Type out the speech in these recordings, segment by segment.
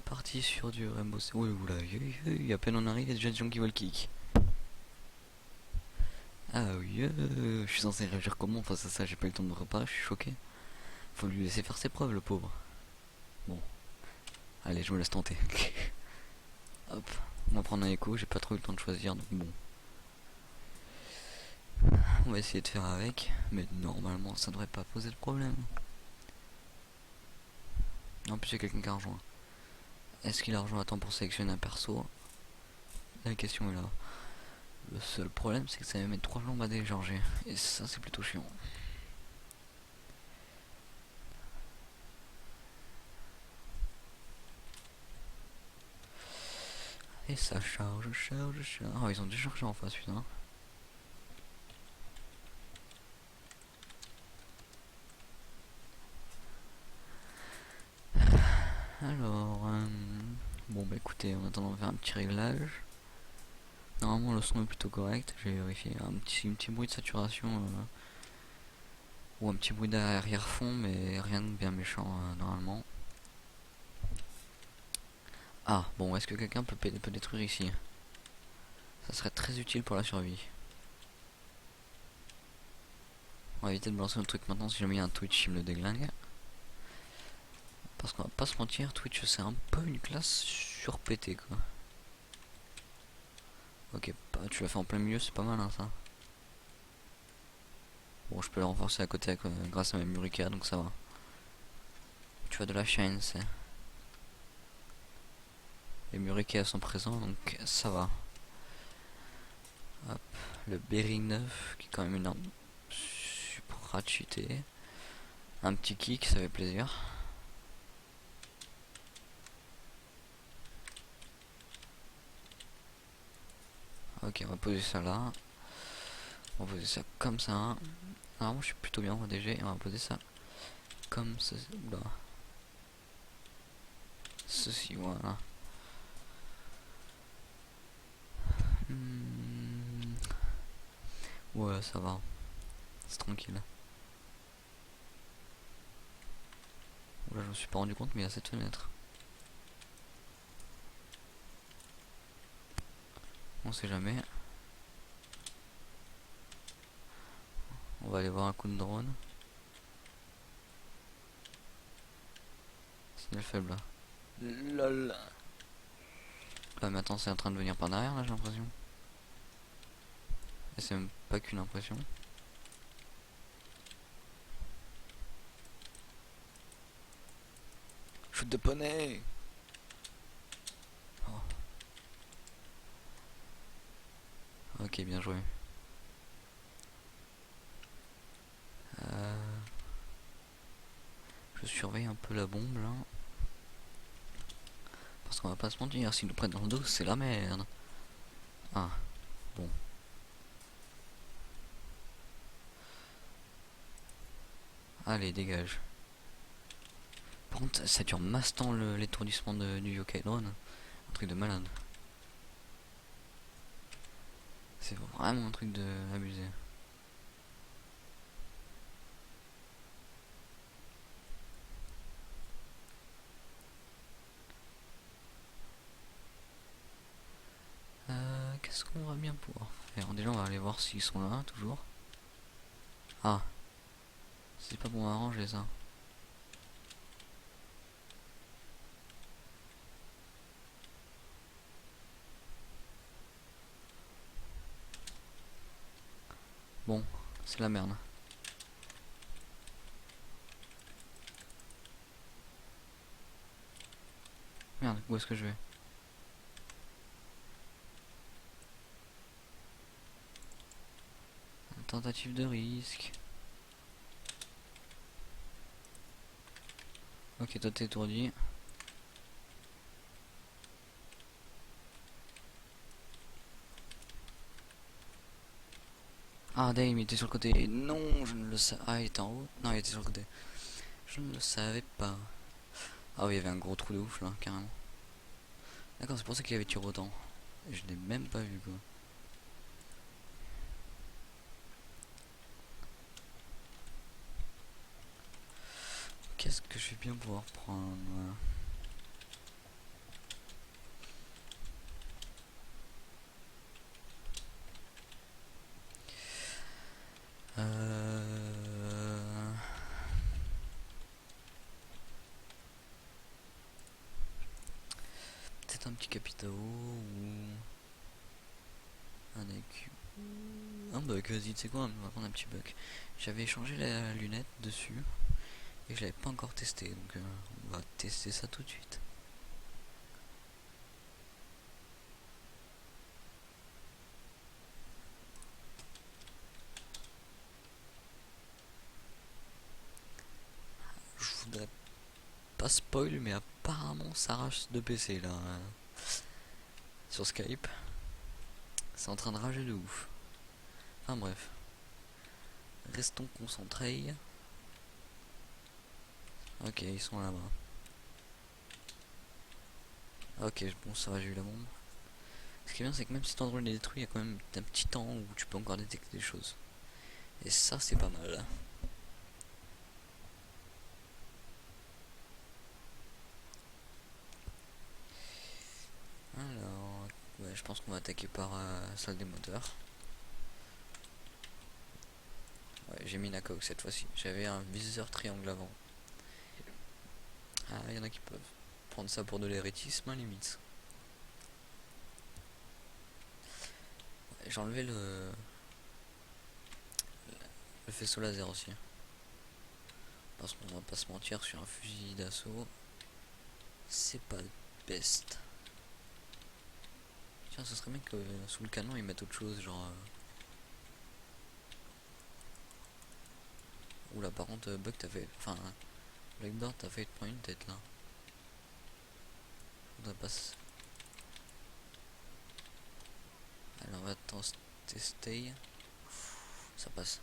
parti sur du Rainbow Six. Oui, oula, à peine on arrive, il y a déjà des gens qui veulent kick. Ah oui, je suis censé réagir comment face à ça? J'ai pas eu le temps de me reparer, je suis choqué. Faut lui laisser faire ses preuves, le pauvre. Bon, allez, je me laisse tenter. Hop, on va prendre un écho, j'ai pas trop eu le temps de choisir, donc bon. On va essayer de faire avec, mais normalement ça devrait pas poser de problème. En plus, il y a quelqu'un qui a rejoint. Est-ce qu'il a rejoint à temps pour sélectionner un perso? La question est là. Le seul problème, c'est que ça va mettre 3 jambes à télécharger. Et ça, c'est plutôt chiant. Et ça charge. Oh, ils ont dû charger en face, putain. Alors, bon, bah écoutez, en attendant, on va faire un petit réglage. Normalement, le son est plutôt correct. J'ai vérifié un petit bruit de saturation. Ou un petit bruit d'arrière-fond, mais rien de bien méchant, normalement. Ah, bon, est-ce que quelqu'un peut détruire ici? Ça serait très utile pour la survie. On va éviter de balancer le truc maintenant si jamais il y a un Twitch qui me le déglingue. Parce qu'on va pas se mentir, Twitch c'est un peu une classe surpétée quoi. Ok, bah, tu l'as fait en plein milieu, c'est pas mal hein, ça. Bon, je peux le renforcer à côté grâce à mes Murica, donc ça va. Tu as de la chance. Les Murica sont présents, donc ça va. Hop, le Berry 9, qui est quand même une arme super cheatée. Un petit kick, ça fait plaisir. Ok, on va poser ça là. On va poser ça comme ça. Normalement, je suis plutôt bien en DG. Et on va poser ça comme ceci. Oula. Ceci, voilà. Ouais, ça va. C'est tranquille. Oula, je me suis pas rendu compte, mais il y a cette fenêtre. On sait jamais. On va aller voir un coup de drone. Signal faible là. LOL. Là, mais attends, c'est en train de venir par derrière là, j'ai l'impression. Et c'est même pas qu'une impression. Shoot de poney. Oh. Ok, bien joué. Je surveille un peu la bombe là. Parce qu'on va pas se mentir, s'ils nous prennent dans le dos, c'est la merde. Ah, bon. Allez, dégage. Par contre, ça dure mastant l'étourdissement du yokai drone. Un truc de malade. C'est vraiment un truc de abusé. Qu'est-ce qu'on va bien pouvoir faire? Déjà, on va aller voir s'ils sont là, toujours. Ah, c'est pas bon à arranger ça. Bon, c'est la merde. Merde, où est-ce que je vais? Tentative de risque. Ok, toi t'es étourdi. Ah, Dame, il était sur le côté. Non, je ne le savais. Ah, il était en haut. Non, il était sur le côté. Je ne le savais pas. Ah oui, il y avait un gros trou de ouf là, carrément. D'accord, c'est pour ça qu'il avait tiré autant. Je l'ai même pas vu quoi. Qu'est-ce que je vais bien pouvoir prendre? Peut-être un petit capitao ou un écu. Un bug, vas-y, tu sais quoi, on va prendre un petit bug. J'avais échangé la lunette dessus et je l'avais pas encore testé, donc on va tester ça tout de suite. Je voudrais pas spoil, mais apparemment ça rage de PC là. Sur Skype. C'est en train de rager de ouf. Enfin bref. Restons concentrés. Ok, ils sont là-bas. Ok, bon, ça va, j'ai eu la bombe. Ce qui est bien, c'est que même si ton drone est détruit, il y a quand même un petit temps où tu peux encore détecter des choses. Et ça, c'est pas mal. Alors, ouais, je pense qu'on va attaquer par la salle des moteurs. Ouais, j'ai mis la coque cette fois-ci. J'avais un viseur triangle avant. Ah, il y en a qui peuvent prendre ça pour de l'érétisme, hein, limite. Ouais, j'ai enlevé le faisceau laser aussi. Parce qu'on va pas se mentir, sur un fusil d'assaut, c'est pas le best. Tiens, ce serait bien que sous le canon ils mettent autre chose, genre. Oula, par contre, Bug t'as fait. Enfin, Blackboard t'as fait te prendre une tête là. Faudrait pas. Alors, on va tester. Ça passe.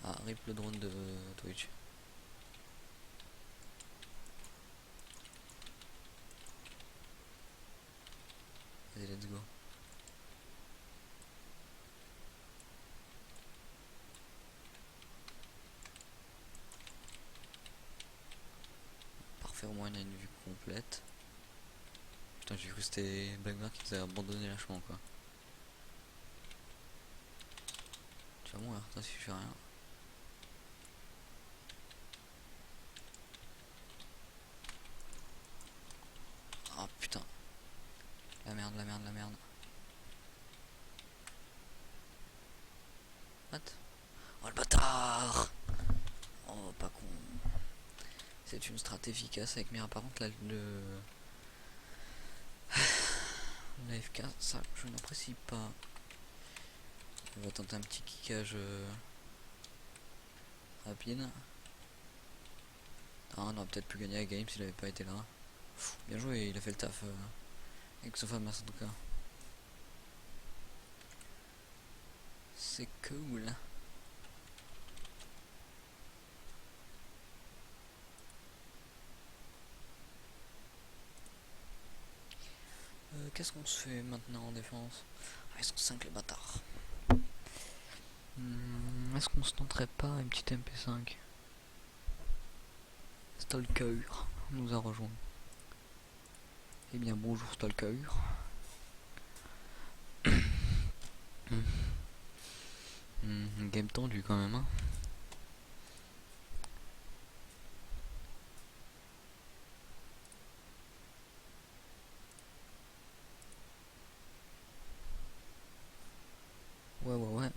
Ah, rip le drone de Twitch. Allez, let's go. Parfait, au moins on a une vue complète. Putain, j'ai cru que c'était Blackboard qui nous a abandonné lâchement quoi. Tu vas mourir, toi, si je fais rien. Oh putain. La merde, la merde, la merde. What? Oh le bâtard! Oh, pas con. C'est une strat efficace avec Mira. Par contre, là, la FK, ça, je n'apprécie pas. On va tenter un petit kickage rapide. Ah, on aurait peut-être pu gagner la game s'il avait pas été là. Bien joué, il a fait le taf avec son famas en tout cas. C'est cool. Qu'est-ce qu'on se fait maintenant en défense? Ah, ils sont 5 les bâtards. Est-ce qu'on se tenterait pas une petite MP5? Stalker nous a rejoint. Eh bien bonjour Stalker. Game tendu quand même hein. Ouais.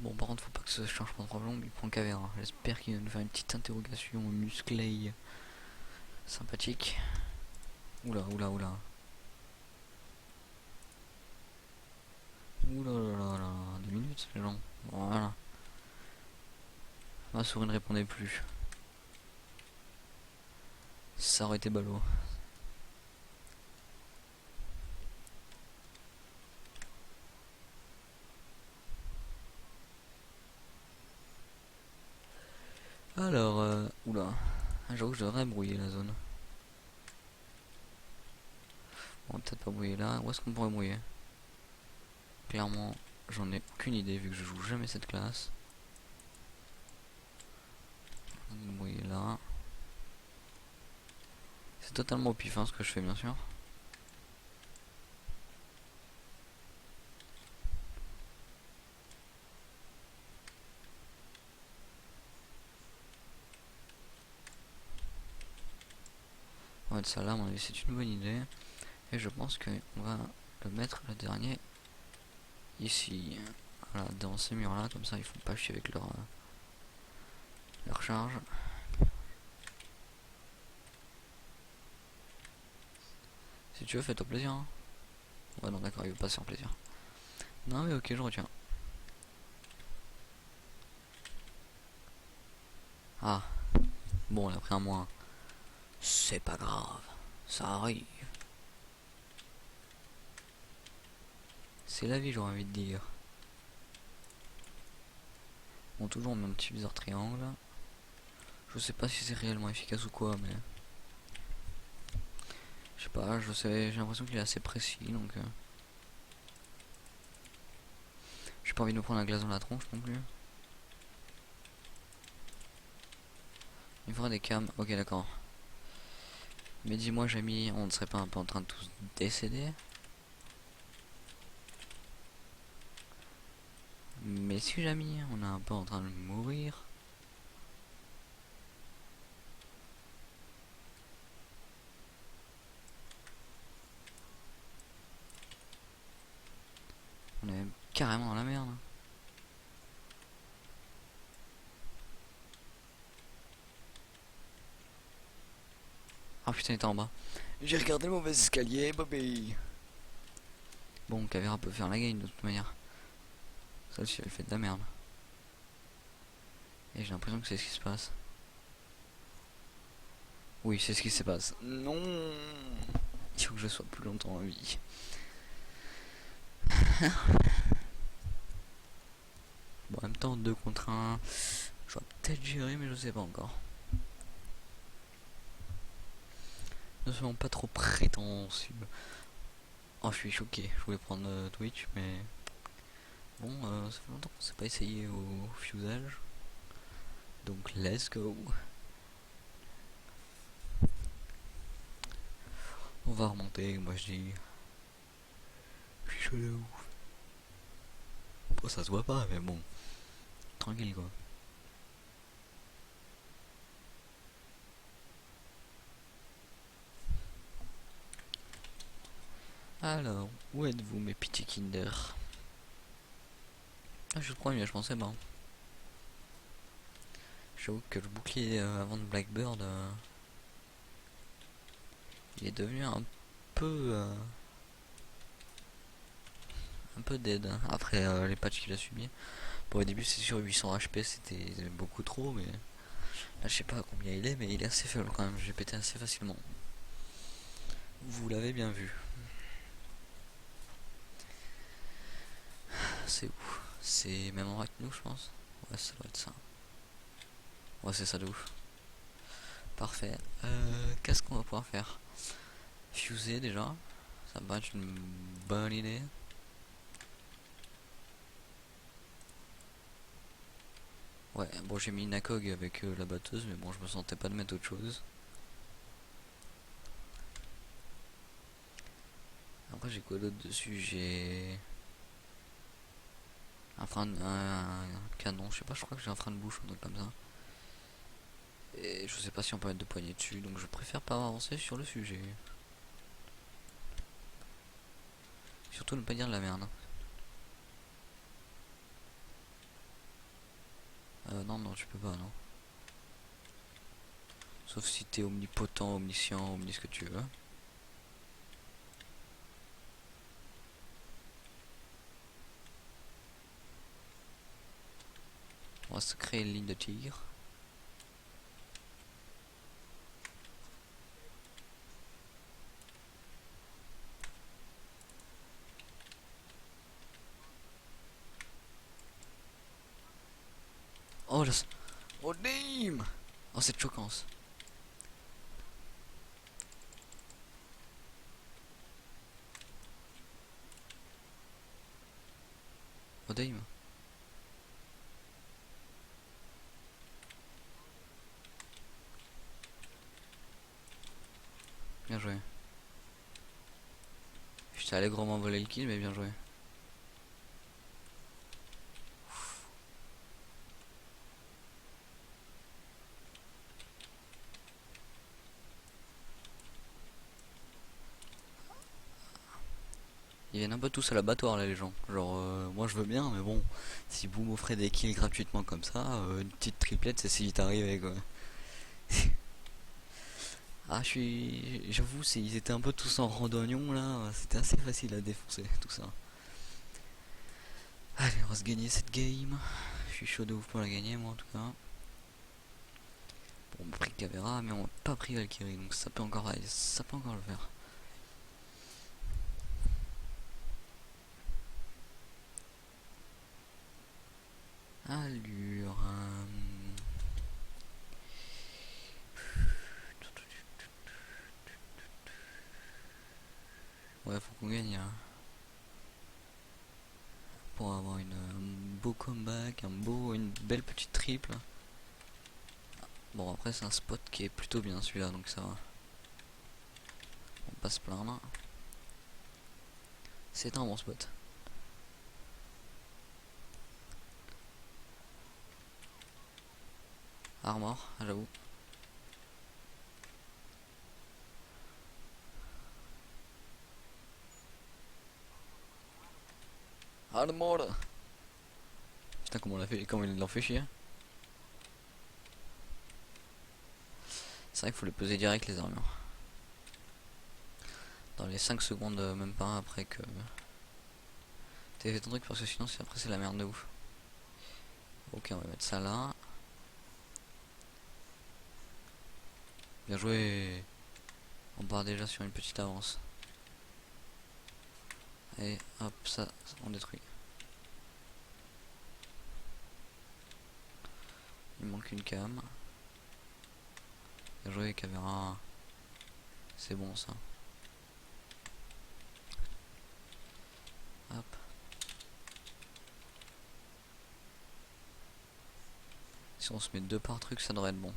Bon par contre faut pas que ce change pas trop long, mais il prend Cavéra. J'espère qu'il va nous faire une petite interrogation musclée sympathique. Oula. Oula là, 2 minutes les gens. Voilà. Ma souris ne répondait plus. Ça aurait été ballot. Alors, oula. J'avoue que je devrais brouiller la zone. Bon, peut-être pas brouiller là. Où est-ce qu'on pourrait brouiller? Clairement, j'en ai aucune idée vu que je joue jamais cette classe. On va brouiller là. C'est totalement au pif hein, ce que je fais bien sûr. On va mettre ça là, à mon avis, c'est une bonne idée. Et je pense qu'on va le mettre le dernier ici. Voilà, dans ces murs là, comme ça ils font pas chier avec leur charge. Si tu veux, fais-toi plaisir. Hein. Ouais, non, d'accord, il veut pas se faire plaisir. Non, mais ok, je retiens. Ah, bon, il a pris un moins. C'est pas grave, ça arrive. C'est la vie, j'aurais envie de dire. Bon, toujours mon petit viseur triangle. Je sais pas si c'est réellement efficace ou quoi, mais je sais pas, je sais, j'ai l'impression qu'il est assez précis, donc j'ai pas envie de me prendre la glace dans la tronche non plus. Il faudra des cams, ok d'accord. Mais dis-moi Jamie, on ne serait pas un peu en train de tous décéder? Mais si Jamie, on est un peu en train de mourir. On est même carrément dans la merde. Ah putain, il était en bas. J'ai regardé le mauvais escalier, Bobby. Bon, Caveira peut faire la game de toute manière. Celle-ci, elle fait de la merde. Et j'ai l'impression que c'est ce qui se passe. Oui, c'est ce qui se passe. Non. Il faut que je sois plus longtemps en vie. Bon, en même temps, 2 contre 1. Je vais peut-être gérer, mais je sais pas encore. Ne soyons pas trop prétentieux. Oh, je suis choqué. Je voulais prendre Twitch, mais bon, ça fait longtemps qu'on s'est pas essayé au fusage. Donc, let's go. On va remonter, moi je dis. Je suis chaud de ouf. Bon, ça se voit pas, mais bon. Tranquille quoi. Alors, où êtes-vous mes petits Kinder? Ah, je suis le premier, je pensais pas. J'avoue que le bouclier avant de Blackbird, il est devenu un peu dead hein, après les patchs qu'il a subi. Bon, au début, c'est sûr, 800 HP c'était beaucoup trop, mais là, je sais pas combien il est, mais il est assez faible quand même. J'ai pété assez facilement. Vous l'avez bien vu. C'est où? C'est même en que nous, je pense. Ouais, ça doit être ça. Ouais, c'est ça de ouf. Parfait. Qu'est-ce qu'on va pouvoir faire? Fuser déjà. Ça va être une bonne idée. Ouais, bon, j'ai mis une ACOG avec la batteuse, mais bon, je me sentais pas de mettre autre chose. Après, j'ai quoi d'autre dessus? J'ai un frein, un canon, je sais pas, je crois que j'ai un frein de bouche ou un truc comme ça. Et je sais pas si on peut mettre de poignées dessus, donc je préfère pas avancer sur le sujet. Surtout ne pas dire de la merde. Non, non, tu peux pas, non. Sauf si t'es omnipotent, omniscient, omni ce que tu veux. On va se créer une ligne de tigre. Oh, là, oh damn. Oh, cette choquance. Oh damn. Bien joué. Je t'ai allègrement volé le kill, mais bien joué. Ils viennent un peu tous à l'abattoir là les gens. Genre moi je veux bien mais bon, si vous m'offrez des kills gratuitement comme ça, une petite triplette c'est si vite arrivé quoi. Ah j'avoue ils étaient un peu tous en randonnion là, c'était assez facile à défoncer tout ça. Allez on va se gagner cette game. Je suis chaud de ouf pour la gagner moi en tout cas. Bon on a pris Caveira mais on n'a pas pris Valkyrie donc ça peut encore le faire. Allure. Ouais, faut qu'on gagne hein, pour avoir un beau comeback, une belle petite triple. Bon, après, c'est un spot qui est plutôt bien celui-là, donc ça va. On passe plaindre. C'est un bon spot. Armor, j'avoue. Armor. Putain, comment il l'en fait chier. C'est vrai qu'il faut les peser direct les armures. Dans les 5 secondes, même pas après que t'as fait ton truc, parce que sinon après c'est la merde de ouf. Ok, on va mettre ça là. Bien joué. On part déjà sur une petite avance. Et hop, ça on détruit. Il manque une cam. Bien joué caméra. C'est bon ça. Hop. Si on se met 2 par truc, ça devrait être bon.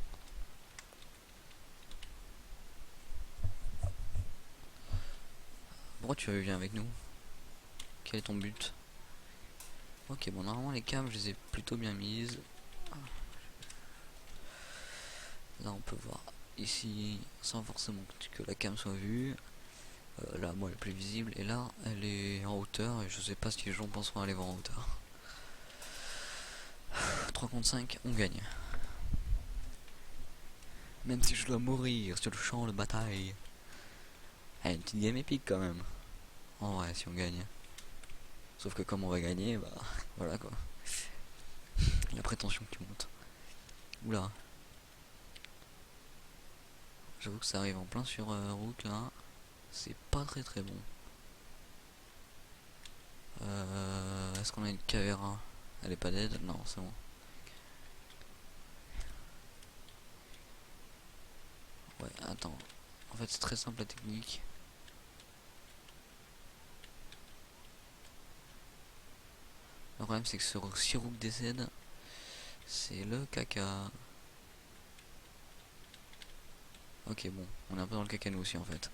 Pourquoi tu viens avec nous? Quel est ton but? Ok, bon, normalement les cams, je les ai plutôt bien mises. Là, on peut voir ici, sans forcément que la cam soit vue. Là, moi, elle est plus visible. Et là, elle est en hauteur. Et je sais pas si les gens penseront aller voir en hauteur. 3 contre 5, on gagne. Même si je dois mourir sur le champ de bataille. Ah, une petite game épique quand même. En vrai, si on gagne. Sauf que comme on va gagner, bah voilà quoi. La prétention qui monte. Oula. J'avoue que ça arrive en plein sur route là. C'est pas très bon. Est-ce qu'on a une caméra? Elle est pas dead? Non, c'est bon. Ouais, attends. En fait, c'est très simple la technique. Le problème, c'est que si Rook décède, c'est le caca. Ok, bon, on est un peu dans le caca nous aussi en fait.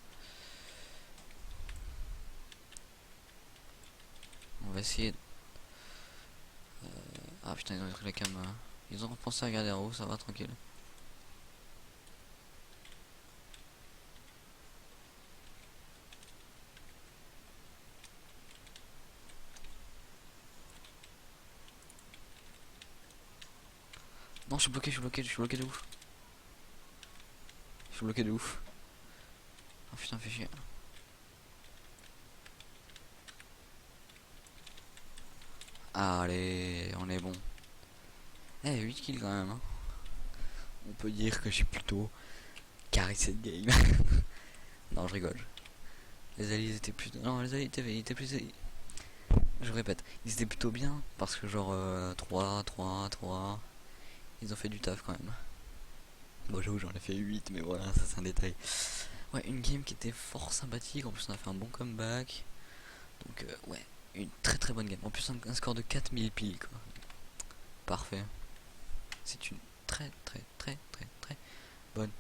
On va essayer. Ah putain, ils ont détruit la cam. Ils ont repensé à regarder en haut, ça va tranquille. Non, je suis bloqué, de ouf. Je suis bloqué de ouf. Oh putain, fais chier. Allez, on est bon. Eh, 8 kills quand même. Hein. On peut dire que j'ai plutôt carré cette game. Non, je rigole. Les alliés étaient plutôt. Non, les alliés étaient plus. Je répète, ils étaient plutôt bien parce que genre 3, 3, 3. Ils ont fait du taf quand même. Bon, j'avoue, j'en ai fait 8, mais voilà, ça c'est un détail. Ouais, une game qui était fort sympathique. En plus, on a fait un bon comeback. Donc, ouais, une très bonne game. En plus, un score de 4000 piles quoi. Parfait. C'est une très bonne